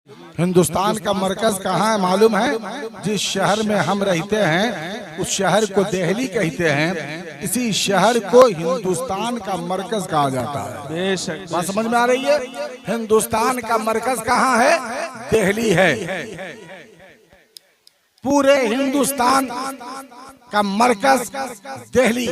हिंदुस्तान का मरकज कहाँ है मालूम है? जिस शहर में हम रहते हैं उस शहर को दिल्ली कहते हैं। इसी शहर को हिंदुस्तान का मरकज कहा जाता है। बात समझ में आ रही है? हिंदुस्तान का मरकज कहाँ है? दिल्ली है। पूरे हिंदुस्तान का मरकज दिल्ली।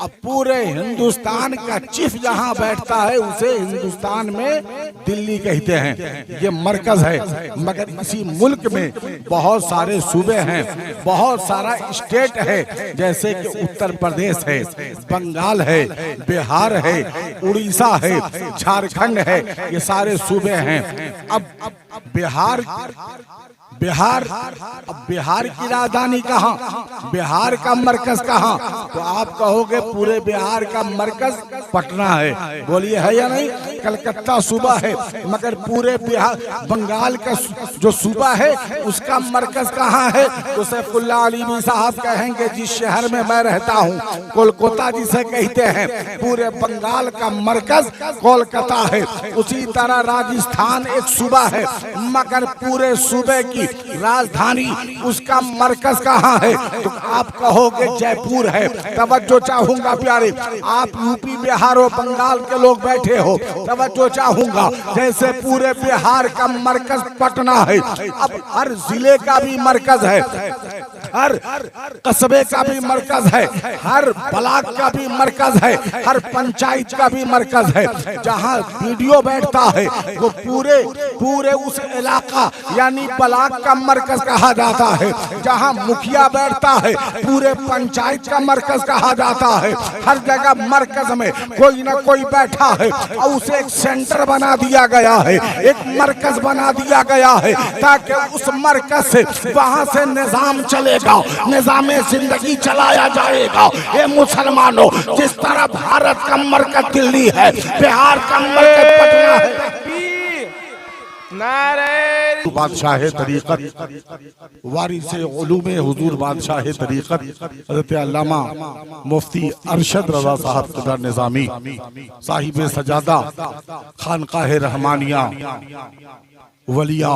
अब पूरे हिंदुस्तान का चीफ जहां बैठता है उसे हिंदुस्तान में दिल्ली कहते हैं। ये मरकज है। मगर इसी मुल्क में बहुत सारे सूबे हैं, बहुत सारा स्टेट है, जैसे कि उत्तर प्रदेश है, बंगाल है, बिहार है, उड़ीसा है, झारखंड है। ये सारे सूबे हैं। अब बिहार की राजधानी कहाँ? बिहार का मरकज कहाँ? तो आप कहोगे पूरे बिहार का मरकज पटना है। बोलिए है या नहीं? कलकत्ता सूबा है। मगर पूरे बिहार बंगाल का जो सूबा है उसका मरकज कहाँ है? तो सैफुल्ला अलीमी साहब कहेंगे जिस शहर में मैं रहता हूँ कोलकाता जिसे कहते हैं, पूरे बंगाल का मरकज कोलकाता है। उसी तरह राजस्थान एक सूबा है मगर पूरे सूबे की राजधानी उसका मरकज कहाँ है? तो आप कहोगे जयपुर है। तवज्जो चाहूंगा प्यारे, आप यूपी बिहार और बंगाल के लोग बैठे हो, तवज्जो चाहूंगा। जैसे पूरे बिहार का मरकज पटना है, अब हर जिले का भी मरकज है, हर कस्बे का भी मरकज है, हर ब्लॉक का भी मरकज है, हर पंचायत का भी मरकज है। जहाँ वीडियो बैठता है वो पूरे उस इलाका यानी ब्लॉक का मरकज कहा जाता है। जहाँ मुखिया बैठता है पूरे पंचायत का मरकज कहा जाता है। हर जगह मरकज में कोई ना कोई बैठा है और उसे एक सेंटर बना दिया गया है, एक मरकज बना दिया गया है ताकि उस मरकज से वहाँ से निजाम चलेगा, निजामे जिंदगी चलाया जाएगा। ये मुसलमानों, जिस तरह भारत का मरकज दिल्ली है, बिहार का मरकज पटना है। बादशाह तरीक़त वारिसे उलूमे हुजूर बादशाह तरीक़त हज़रत अल्लामा मुफ्ती अरशद रज़ा साहब क़दर निज़ामी साहिब सजादा खानकाह रहमानिया वलिया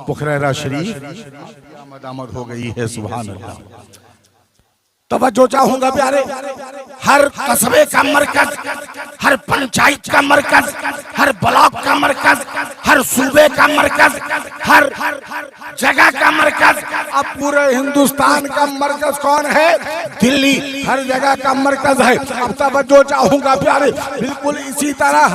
पुखरैरा शरीफ आमद हो गई है। सुभान अल्लाह। तवज्जो चाहूंगा प्यारे, हर कस्बे का मरकज, हर पंचायत का मरकज, हर ब्लॉक का मरकज, हर सूबे का मरकज, हर जगह का मरकज। अब पूरे हिंदुस्तान का मरकज कौन है? दिल्ली। हर जगह का मरकज है। अब तवज्जो चाहूंगा प्यारे, बिल्कुल इसी तरह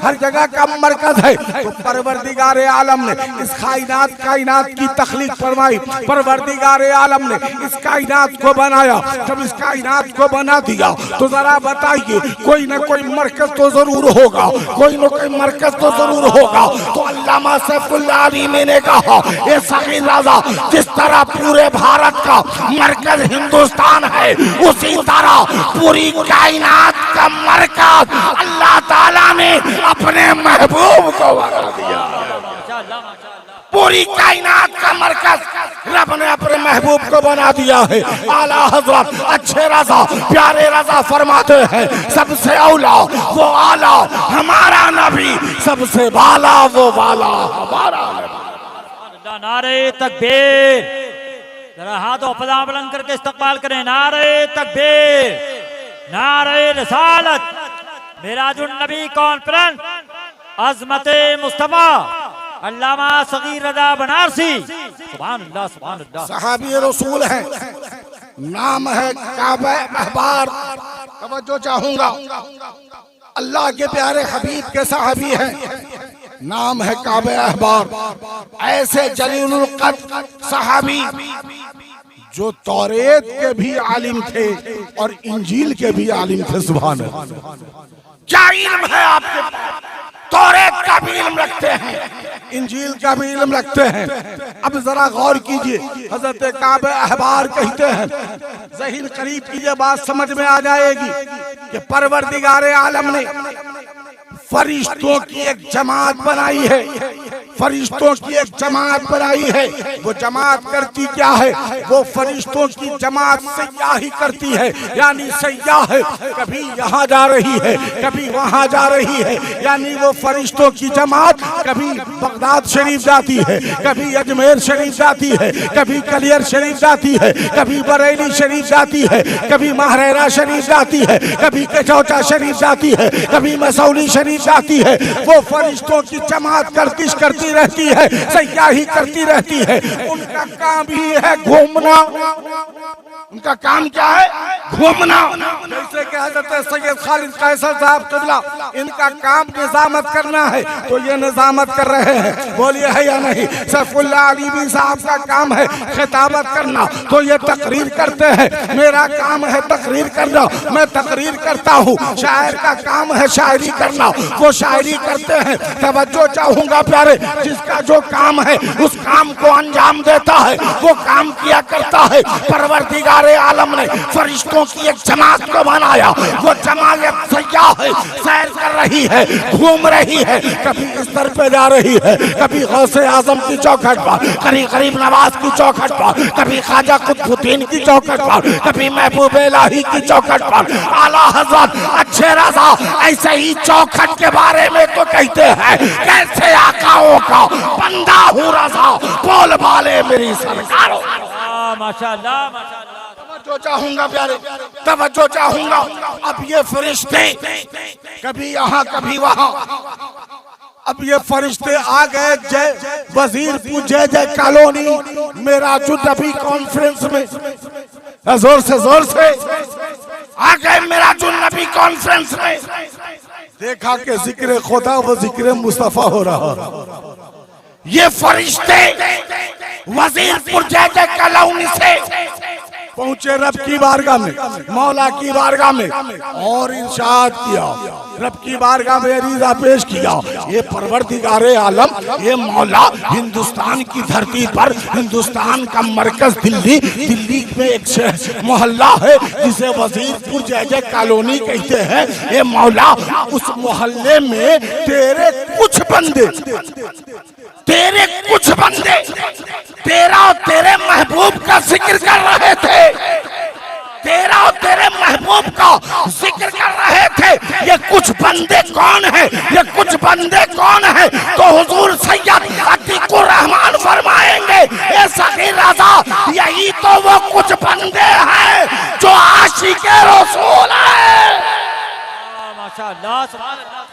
हर जगह का मरकज है। तो परवरदिगार आलम ने इस कायनात की तख्लीक फरमाई, परवरदिगार आलम ने इस कायनात को बनाया। जब इस कायनात को बना दिया तो जरा बताइए कोई ना कोई मरकज तो जरूर होगा, कोई ना कोई मरकज तो जरूर होगा। तो अल्लामा सैफुल्ला अलीमी ने कहा ये सही राजा, जिस तरह पूरे भारत का मरकज हिंदुस्तान है उसी तरह पूरी कायनात का मरकज अल्लाह ताला ने अपने महबूब को बना दिया। पूरी कायनात का मरकज रब ने अपने महबूब को बना दिया है। आला हजरत अच्छे रजा प्यारे रजा फरमाते हैं सबसे औला वो आला हमारा नबी, सबसे वाला वो वाला हमारा नबी। नारे तकबीर, जरा हाथों पदा बुलंद करके इस्तकबाल करें। नारे तकबीर, नारे रिसालत, मिराजुन नबी कॉन्फ्रेंस, अज़मते मुस्तफा अल्लामा सगीर रज़ा बनारसी। सुभान अल्लाह, सुभान अल्लाह। सहाबी रसूल है, नाम है काबा अहबार। तवज्जो चाहूंगा, अल्लाह के प्यारे हबीब के सहाबी हैं, नाम है काबा अहबार। ऐसे जलीलुल क़द्र सहाबी जो तौरेत के भी आलिम थे और इंजील के भी आलिम थे। सुभान अल्लाह। क्या इल्म है आपके पास? तौरेत का भी इल्म रखते हैं, इंजील का भी इल्म रखते हैं। अब जरा गौर कीजिए, हजरत काबा अहबार कहते हैं, ज़हीन करीब कीजिए, बात समझ में आ जाएगी कि परवरदिगार आलम ने फरिश्तों की एक जमात बनाई है। फरिश्तों की एक जमात बनाई है। वो जमात करती क्या है? वो फरिश्तों की जमात सयाही करती है, यानी सयाह है, कभी यहाँ जा रही है, कभी वहाँ जा रही है। यानी वो फरिश्तों की जमात कभी बगदाद शरीफ जाती है, कभी अजमेर शरीफ जाती है, कभी कलियर शरीफ जाती है, कभी बरेली शरीफ जाती है, कभी महरेरा शरीफ जाती है, कभी कचौचा शरीफ जाती है, कभी मसौली शरीफ जाती है। वो फरिश्तों की जमात गर्दिश करती रहती है, सयाही करती रहती है। उनका काम ही है घूमना। उनका काम क्या है? घूमना। जैसे कि हज़रत सैयद खालिद कैसर साहब क़िबला, इनका काम निजामत करना है, तो ये निजामत कर रहे हैं, बोलिए है या नहीं? सैफुल्लाह अलीवी साहब का काम है खिताबत करना, तो ये तकरीर करते हैं। मेरा काम है तकरीर करना, मैं तकरीर करता हूँ। शायर का काम है शायरी करना, वो शायरी करते हैं। तवज्जो चाहूंगा प्यारे, जिसका जो काम है उस काम को अंजाम देता है, वो काम किया करता है। परवरदिगारे आलम ने फरिश्तों की एक जमात को बनाया। वो जमात सयाह है, सैर कर रही है, घूम रही है, कभी इस तरफ पे जा रही है, कभी गौसे आजम की चौखट पर, कभी गरीब नवाज की चौखट पर, कभी ख्वाजा कुतुबुद्दीन की चौखट पर, कभी महबूब इलाही की चौखट पर। आला हजरत अच्छे रजा ऐसे ही चौखट के बारे में तो कहते हैं, कैसे आकाओं का बंदा हूँ रजा, बोल बाले मेरी सरकारों। माशाअल्लाह माशाअल्लाह। तवज्जो चाहूंगा प्यारे, तवज्जो चाहूंगा। अब ये फरिश्ते कभी यहाँ कभी वहाँ, अब ये फरिश्ते आ गए जय वजीरपुर जय जय कॉलोनी मेराजुन नबी कॉन्फ्रेंस में। जोर से आ गए मेराजुन नबी कॉन्फ्रेंस में। देखा कि जिक्र खुदा व जिक्र मुस्तफा हो रहा। ये फरिश्ते वजीरपुर जय जय कॉलोनी से पहुंचे रब की बारगाह में, मौला की बारगाह में, और इरशाद किया, रब की बारगाह में अरीज़ा पेश किया। ये परवरदिगारे आलम, ये मौला, हिंदुस्तान की धरती पर, हिंदुस्तान का मरकज दिल्ली, दिल्ली में एक मोहल्ला है जिसे वजीरपुर जय जय कॉलोनी कहते हैं। ये मौला, उस मोहल्ले में तेरे कुछ बंदे तेरा और तेरे महबूब का जिक्र कर रहे थे, तेरा और तेरे महबूब का जिक्र कर रहे थे। ये कुछ बंदे कौन है? ये कुछ बंदे कौन है? तो हुजूर सैयद अतीकुर रहमान फरमाएंगे, ए सगीर रज़ा, यही तो वो कुछ बंदे हैं जो आशिक़े रसूल है। माशाअल्लाह सुभान अल्लाह।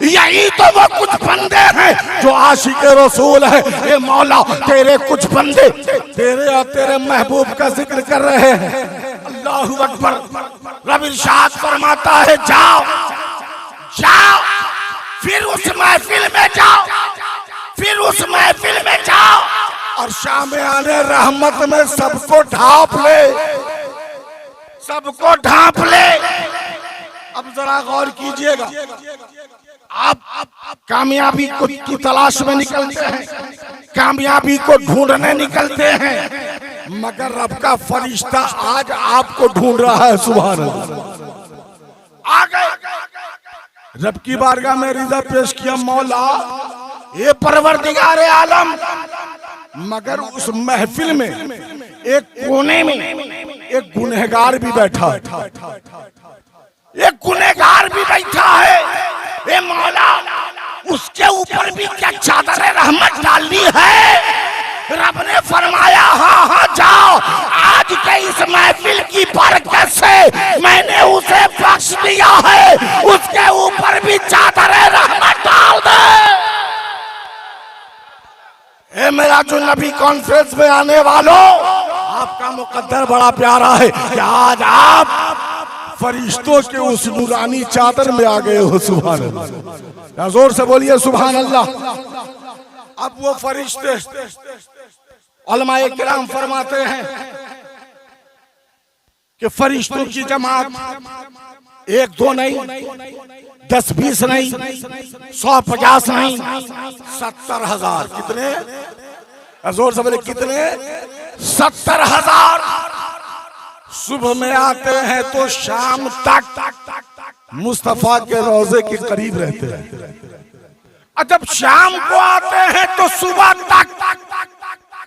यही तो वो कुछ बंदे हैं जो आशिक़े रसूल है। ये मौला, तेरे कुछ बंदे तेरे और तेरे महबूब का जिक्र कर रहे हैं। अल्लाहु अकबर। रब इरशाद फरमाता है, जाओ जाओ, फिर उस महफिल में जाओ, फिर उस महफिल में जाओ, और शाम आने रहमत में सबको ढांप ले, सबको ढांप ले। अब जरा गौर कीजिएगा, आप कामयाबी को की तलाश में निकलते हैं, कामयाबी को ढूंढने निकलते हैं, मगर रब का फरिश्ता आज आपको ढूंढ रहा है। सुभान अल्लाह। आ गए रब की बारगाह में रिज़ा पेश किया, मौला ये परवरदिगारे आलम। मगर उस महफिल में एक कोने में एक गुनहगार भी बैठा है, एक गुनहगार भी बैठा है। ए मौला, उसके ऊपर भी क्या चादर रहमत डालनी है? रब ने फरमाया, हाँ हाँ जाओ, आज के इस महफिल की बरकत से मैंने उसे बख्श दिया है, उसके ऊपर भी चादर रहमत डाल दे। ए मेराजुन नबी कॉन्फ्रेंस में आने वालों, आपका मुकद्दर बड़ा प्यारा है कि आज आप फरिश्तों के उस नूरानी चादर में आ गए हो। सुभान अल्लाह। जोर से बोलिए सुभान अल्लाह। अब वो फरिश्ते, उलमाए किराम फरमाते हैं कि फरिश्तों की जमात एक दो नहीं, 10-20 नहीं, 100-50 नहीं, 70,000। कितने? जोर से बोले कितने? 70,000। सुबह में आते हैं तो शाम तक मुस्तफा के रोजे के करीब रहते हैं। और जब शाम को आते हैं तो सुबह तक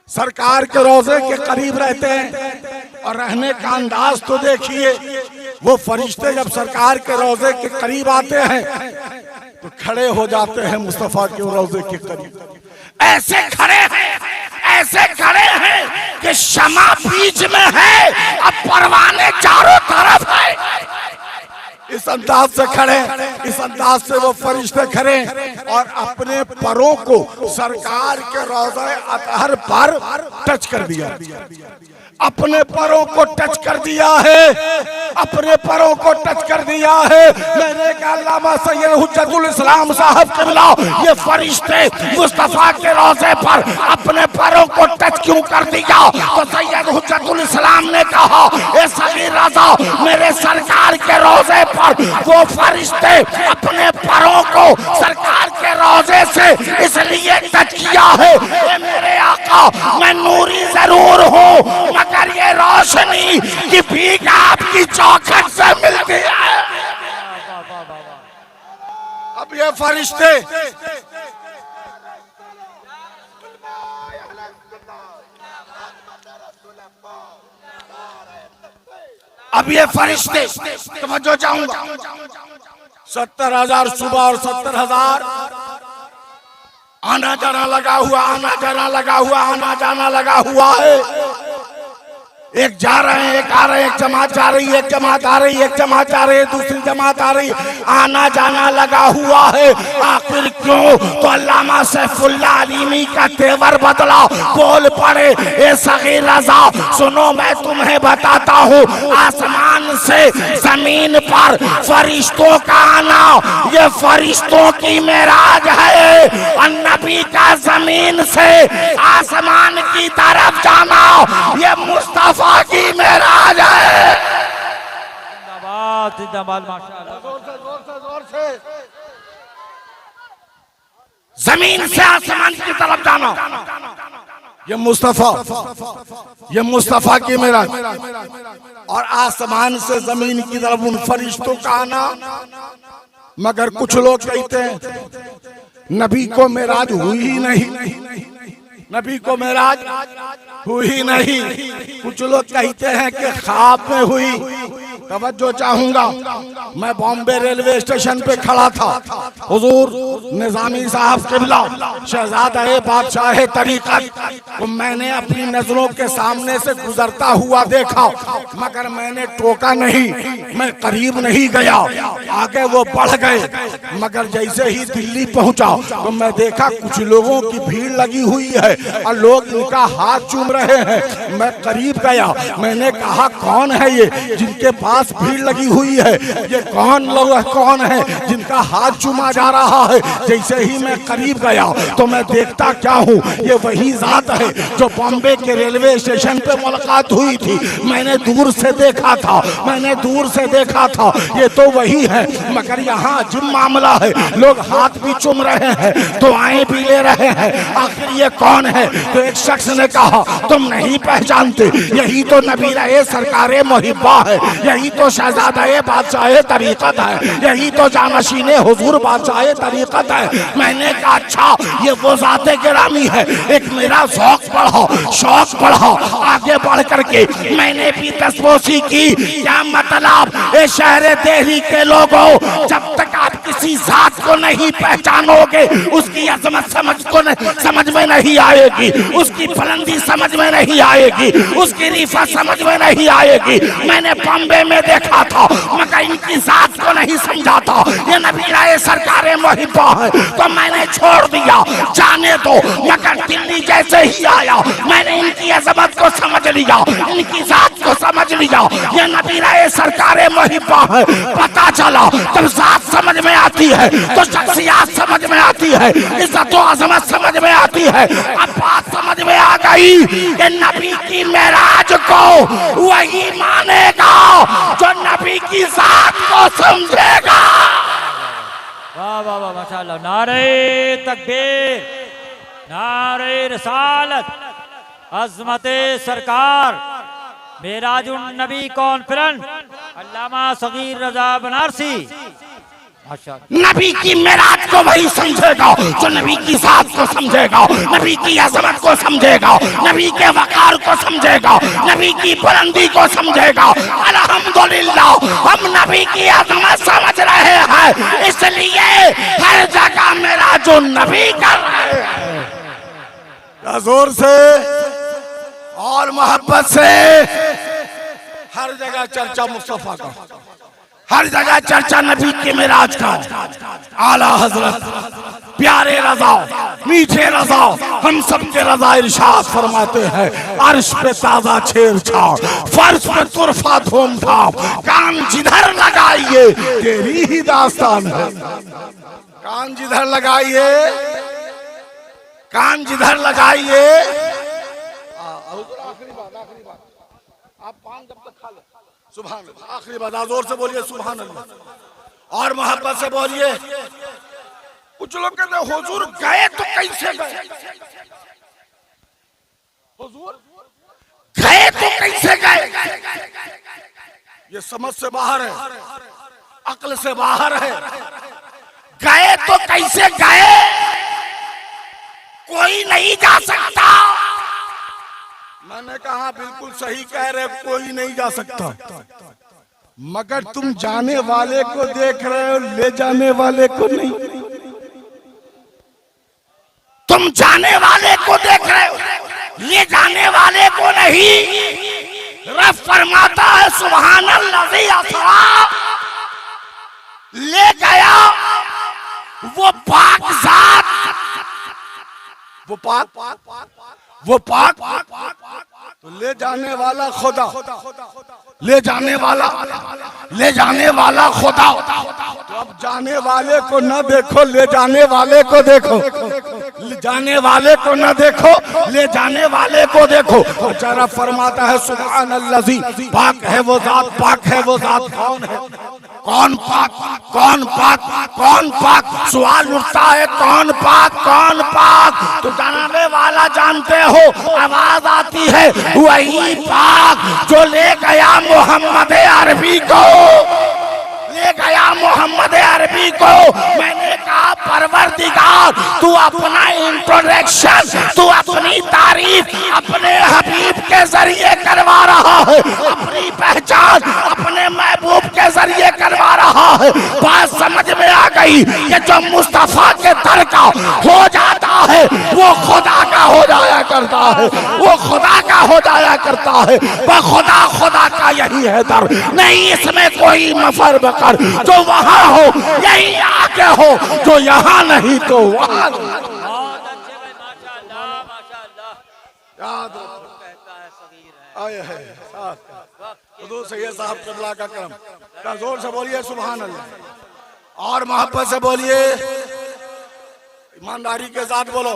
सरकार के रोजे के करीब रहते हैं। और रहने का अंदाज तो देखिए, वो फरिश्ते जब सरकार के रोजे के करीब आते हैं तो खड़े हो जाते हैं मुस्तफा के रोजे के करीब। ऐसे खड़े हैं, ऐसे खड़े हैं कि शमा बीच में है, अब परवाने चारों तरफ है। इस अंदाज से खड़े, इस अंदाज से वो फरिश्ते खड़े और अपने परों को सरकार के रोज़े अतहर पर टच कर दिया, अपने परों को टच कर दिया है, अपने परों को टच कर दिया है। मैंने कहा अल्लामा सैयद हुज्जतुल इस्लाम साहब क़िबला, ये फरिश्ते मुस्तफा के रोज़े पर अपने परों को टच क्यों कर दिया? तो सैयद हुज्जतुल इस्लाम ने कहा, ए सगीर रज़ा, मेरे सरकार के रोज़े पर वो फरिश्ते अपने परों को सरकार के रोज़े से इसलिए टच किया है, ए मेरे आका, मैं नूरी जरूर हूँ मगर ये रोशनी की भीख आपकी चौखट से मिलती है। अब ये फरिश्ते समझो चाहूंगा, 70,000 सुबह और 70,000 आना जाना लगा हुआ, आना जाना लगा हुआ, आना जाना लगा हुआ है। एक जा रहे हैं, एक आ रहे हैं, एक जमात जा रही है, एक जमात आ रही है, एक जमात जा रही है, दूसरी जमात आ रही है, आना जाना लगा हुआ है। आखिर क्यों? तो अल्लामा सैफुल्लाह अलीमी का तेवर बदला, बोल पड़े, ए सगीर रज़ा सुनो, मैं तुम्हें बताता हूँ, आसमान से जमीन पर फरिश्तों का आना ये फरिश्तों की मेराज है, और नबी का जमीन से आसमान की तरफ जाना ये मुस्तफा की मेराज है। जिंदाबाद जिंदाबाद, माशाअल्लाह, जोर से जमीन से आसमान की तरफ जाना ये मुस्तफा की मेराज, और आसमान से जमीन की तरफ उन फरिश्तों का आना। मगर कुछ लोग कहते हैं नबी को मेराज हुई ही नहीं, नबी को मेराज हुई नहीं। कुछ लोग कहते हैं कि ख्वाब में हुई। तवज्जो चाहूंगा, मैं बॉम्बे रेलवे स्टेशन पे खड़ा था, हुजूर निजामी साहब क़िबला शहजादा बादशाह तरीक़त को मैंने अपनी नजरों के सामने से गुजरता हुआ देखा, मगर मैंने टोका नहीं, मैं करीब नहीं गया, आगे वो बढ़ गए। मगर जैसे ही दिल्ली पहुंचा तो मैं देखा कुछ लोगों की भीड़ लगी हुई है और लोग इनका हाथ चूम रहे हैं। मैं करीब गया, मैंने कहा कौन है ये जिनके पास भीड़ लगी हुई है, ये कौन है जिनका हाथ चूमा जा रहा है। जैसे ही मैं करीब गया तो मैं देखता क्या हूँ, ये वही जात है जो बॉम्बे के रेलवे स्टेशन पे मुलाकात हुई थी। मैंने दूर से देखा था, ये तो वही है। मगर यहाँ अजीब मामला है, लोग हाथ भी चूम रहे हैं, दुआएं भी ले रहे हैं। आखिर ये कौन है? तो एक शख्स ने कहा तुम नहीं पहचानते, यही तो नबी रहे सरकारे मुहिब्बा है, यही तो शहजादा बादशाह तरीक़त है, यही तो जानशीने हुजूर बादशाह तरीक़त है। मैंने कहा अच्छा, ये वो ज़ाते गिरामी है। एक मेरा शौक बढ़ा, आगे बढ़ करके मैंने भी तस्पोसी की। क्या मतलब? ये शहर दिल्ली के लोगों, जब तक आप किसी जात को नहीं पहचानोगे उसकी अजमत समझ में नहीं आएगी, उसकी बुलंदी समझ में नहीं आएगी, उसकी रिफत समझ में नहीं आएगी। मैंने बॉम्बे में देखा था मगर इनकी जात को नहीं समझा था। ये नबी राय सरकारे मुहिब्बा है तो मैंने छोड़ दिया, जाने दो। मगर दिल्ली जैसे ही आया मैंने इनकी अजमत को समझ लिया, इनकी जात को समझ लिया। ये नबी राय सरकारे मुहिब्बा है। पता चला जब जात समझ में आती है तो शख्सियत समझ में आती है, इज्जत और अजमत समझ में आती है। अब बात समझ में आ गई कि नबी की मेराज को वही मानेगा जो नबी की जात को समझेगा। वाह वाह वाह, माशाअल्लाह। नारे तकबीर, नारे रिसालत, अज़मते सरकार, मेराजुन नबी कॉन्फ्रेंस, अल्लामा सगीर रज़ा बनारसी, नबी की मेराज को वही समझेगा जो नबी की साथ को समझेगा, नबी की अजमत को समझेगा, नबी के वकार को समझेगा, नबी की बुलंदी को समझेगा। अल्हम्दुलिल्लाह हम नबी की अजमत समझ रहे हैं, इसलिए हर जगह मेराज नबी कर रहे हैं। जोर से और मोहब्बत से हर जगह चर्चा मुस्तफा का, हर जगह चर्चा नबी के मेराज का। आला हजरत प्यारे रजा मीठे रजा हम सबके रजा इरशाद फरमाते हैं, अर्श पे ताजा छेड़छाड़, फर्श पे तुरफा धूम धाम, कान जिधर लगाइए तेरी ही दास्तान है। कान जिधर लगाइए, कान जिधर लगाइए। आखिरी बात आप पान जब तक खा ले, सुभान अल्लाह। आखिरी बात जोर से बोलिए सुभान अल्लाह और मोहब्बत से बोलिए। कुछ लोग कहते हैं हुजूर गए तो कैसे गए, हुजूर गए तो कैसे गए। ये समझ से बाहर है, अक्ल से बाहर है। गए तो कैसे गए, कोई नहीं जा सकता। मैंने कहा बिल्कुल सही कह रहे, कोई नहीं जा सकता, मगर तुम जाने वाले को देख रहे हो, ले जाने वाले को नहीं। तुम जाने वाले को देख रहे हो, ले जाने वाले को नहीं। रब फरमाता है सुभान अल्लाज़ी असरा, ले गया वो पाक जात, वो पाक तो ले जाने वाला खुदा, ले जाने वाला खुदा। तो अब जाने वाले को न देखो, ले जाने वाले को देखो, जाने वाले को न देखो, ले जाने वाले को देखो। जरा फरमाता है सुभान अल्लाज़ी, पाक है वो जात, पाक है वो जात। कौन है, कौन पाक, कौन पाक, कौन पाक। सवाल उठता है कौन पाक, कौन पाक। तो जाने वाला जानते हो, आवाज आती है वही पाक जो ले गया मोहम्मद अरबी को, ले गया मोहम्मद अरबी को। मैंने कहा परवरदिगार तू अपना इंट्रोडक्शन, तू अपनी तारीफ अपने हबीब के जरिए करवा रहा है, अपनी पहचान अपने महबूब के जरिए करवा रहा है। बात समझ में आ गई कि जो मुस्तफा के दर का हो जाता है वो खुदा का हो जाया करता है, वो खुदा का हो जाया करता है। वह खुदा, खुदा का यही है दर, नहीं इसमें कोई मफर बकर। जो वहाँ हो यही आके हो, जो यहाँ नहीं तो वहाँ। याद आए है सैयद साहब कबला का करम। जोर से बोलिए सुभान अल्लाह और मोहब्बत से बोलिए, ईमानदारी के साथ बोलो।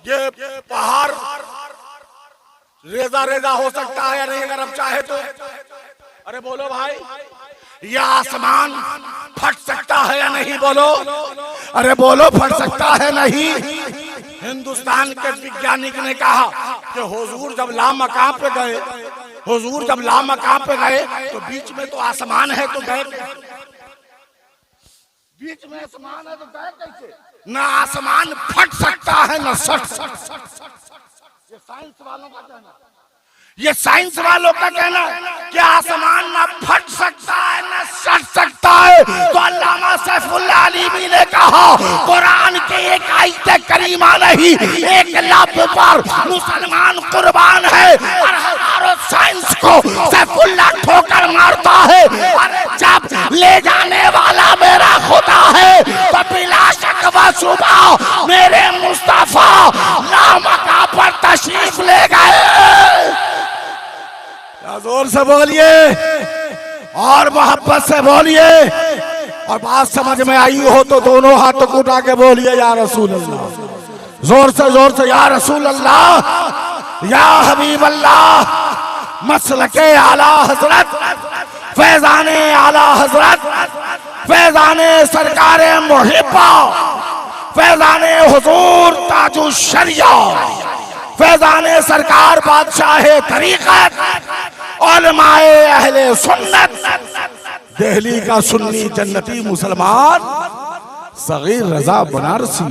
ये पहाड़ रेजा रेजा हो सकता है या नहीं अगर आप चाहे तो। अरे बोलो भाई, यह आसमान फट सकता है या नहीं, बोलो। अरे बोलो, फट सकता है नहीं। हिंदुस्तान के वैज्ञानिक ने कहा कि हुजूर जब लामकाम पे गए, हुजूर जब लामकाम पे गए तो बीच में तो आसमान है, तो गए बीच में आसमान है तो गए कैसे। ना आसमान फट सकता है ना सट सकता। ये साइंस वालों का कहना, ये साइंस वालों का कहना कि आसमान ना फट सकता है ना सट सकता है। तो अल्लामा सैफुल्लाह अलीमी ने कहा कुरान के एक आयत करीमा नहीं, एक लफ्ज पर मुसलमान कुर्बान है और हजारों साइंस को सैफुल्लाह ठोकर मारता है। अरे जब ले जाने वाला मेरा खुदा है तो बिला शक व शुबा मेरे मुस्तफा लामका पर तशरीफ ले गए। जोर से बोलिए और मोहब्बत से बोलिए। और बात समझ में आई हो तो दोनों हाथों को उठा के बोलिए या रसूल अल्लाह। जोर से या रसूल अल्लाह, या हबीब अल्लाह। मसलके आला हजरत, फैजाने आला हजरत, फैजाने सरकारे मुहिब्बा, फैजाने हुजूर ताजु शरिया, फैजाने सरकार बादशाह तरीक़त, उलमाए अहले सुन्नत, दिल्ली का सुन्नी जन्नती मुसलमान सगीर रजा बनारसी।